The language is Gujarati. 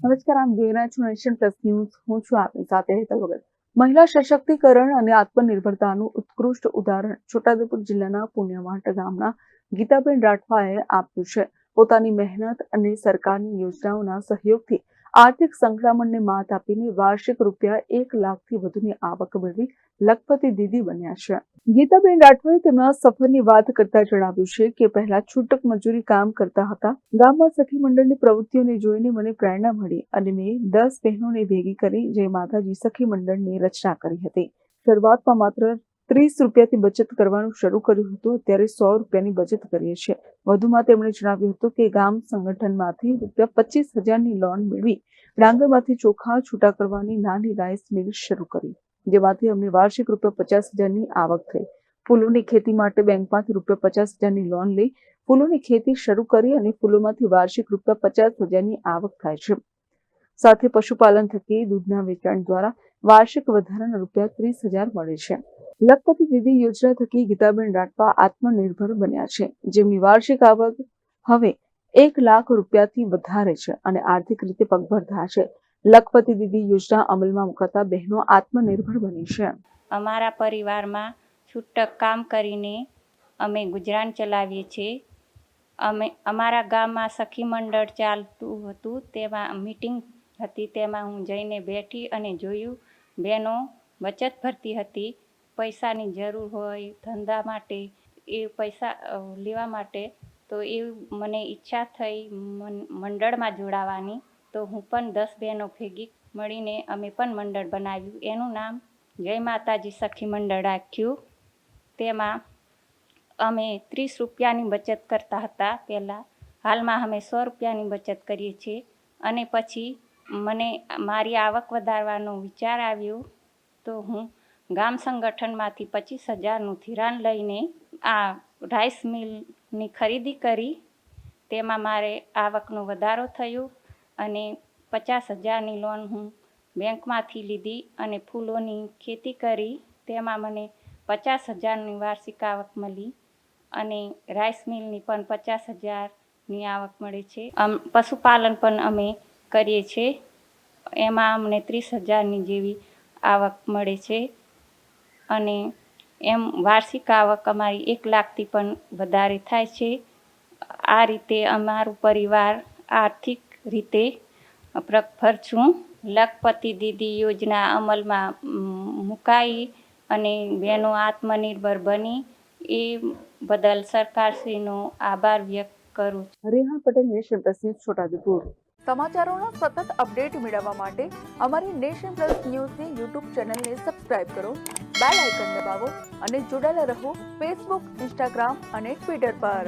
નમસ્કાર, આમ જોઈ રહ્યા છો નેશન પ્લસ ન્યૂઝ. હું છું આપની સાથે હેતલ વગર. મહિલા સશક્તિકરણ અને આત્મનિર્ભરતાનું ઉત્કૃષ્ટ ઉદાહરણ છોટાઉદેપુર જિલ્લાના પુણ્યવાટ ગામના ગીતાબેન રાઠવાએ આપ્યું છે. પોતાની મહેનત અને સરકારની યોજનાઓના સહયોગથી આર્થિક સંકળામણને માત આપીને વાર્ષિક ₹1 લાખથી વધુની આવક મેળવી લખપતિ દીદી બન્યા છે. ગીતાબેન રાઠવાએ તેમના સફરની વાત કરતા જણાવ્યું છે કે પહેલા છૂટક મજૂરી કામ કરતા હતા. ગામમાં સખી મંડળની પ્રવૃત્તિઓને જોઈને મને પ્રેરણા મળી અને મેં 10 બહેનોને ભેગી કરી જય માતાજી સખી મંડળની રચના કરી હતી. શરૂઆતમાં માત્ર ₹30થી બચત કરવાનું શરૂ કર્યું હતું. અત્યારે ₹100ની બચત કરીએ છીએ. વધુમાં તેમણે જણાવ્યું હતું કે ગામ સંગઠનમાંથી ₹25,000ની લોન મેળવી ડાંગરમાંથી ચોખા છૂટા કરવાની નાની રાઈસ મિલ શરૂ કરી, જેમાંથી અમને વાર્ષિક ₹50,000ની આવક થઈ. ફૂલોની ખેતી માટે બેંકમાંથી ₹50,000ની લોન લઈ ફૂલોની ખેતી શરૂ કરી અને ફૂલોમાંથી વાર્ષિક ₹50,000ની આવક થાય છે. સાથે પશુપાલન થકી દૂધના વેચાણ દ્વારા વાર્ષિક વધારાના ₹30,000 મળે છે. લખપતિ દીદી યોજના થકી ગીતાબેન રાઠવા આત્મનિર્ભર બન્યા છે, જેમની વાર્ષિક આવક હવે ₹1 લાખથી વધારે છે અને આર્થિક રીતે પગભર થયા છે. લખપતિ દીદી યોજના અમલમાં મુકાતા બહેનો આત્મનિર્ભર બની છે. અમારા પરિવારમાં છૂટક કામ કરીને અમે ગુજરાન ચલાવીએ છીએ. અમારા ગામમાં સખી મંડળ ચાલતું હતું, તેમાં મીટિંગ હતી. તેમાં હું જઈને બેઠી અને જોયું. બહેનો બચત ભરતી હતી. પૈસાની જરૂર હોય ધંધા માટે, એ પૈસા લેવા માટે, તો એ મને ઈચ્છા થઈ મંડળમાં જોડાવાની. તો હું પણ 10 બહેનો ભેગી મળીને અમે પણ મંડળ બનાવ્યું. એનું નામ જય માતાજી સખી મંડળ રાખ્યું. તેમાં અમે ₹30ની બચત કરતા હતા પહેલાં. હાલમાં અમે ₹100ની બચત કરીએ છીએ. અને પછી મને મારી આવક વધારવાનો વિચાર આવ્યો, તો હું ગામ સંગઠનમાંથી ₹25,000નું ધિરાણ લઈને આ રાઈસ મિલની ખરીદી કરી. તેમાં મારે આવકનો વધારો થયો અને ₹50,000ની લોન હું બેંકમાંથી લીધી અને ફૂલોની ખેતી કરી. તેમાં મને ₹50,000ની વાર્ષિક આવક મળી અને રાઈસ મિલની પણ ₹50,000ની આવક મળે છે. પશુપાલન પણ અમે કરીએ છીએ. એમાં અમને ₹30,000ની જેવી આવક મળે છે અને એમ વાર્ષિક આવક અમારી ₹1 લાખથી પણ વધારે થાય છે. આ રીતે અમારું પરિવાર આર્થિક રીતે પગભર છું. લખપતિ દીદી યોજના અમલમાં મુકાઈ અને બહેનો આત્મનિર્ભર બની, એ બદલ સરકારશ્રીનો આભાર વ્યક્ત કરું છું. Reha Patel, nation plus news, Chhota Udepur. સમાચારોના સતત અપડેટ મેળવવા માટે અમારી નેશન પ્લસ ન્યૂઝની યુટ્યુબ ચેનલને સબસ્ક્રાઇબ કરો, બેલ આઇકન દબાવો અને જોડાયેલા રહો ફેસબુક, ઇન્સ્ટાગ્રામ અને ટ્વિટર પર.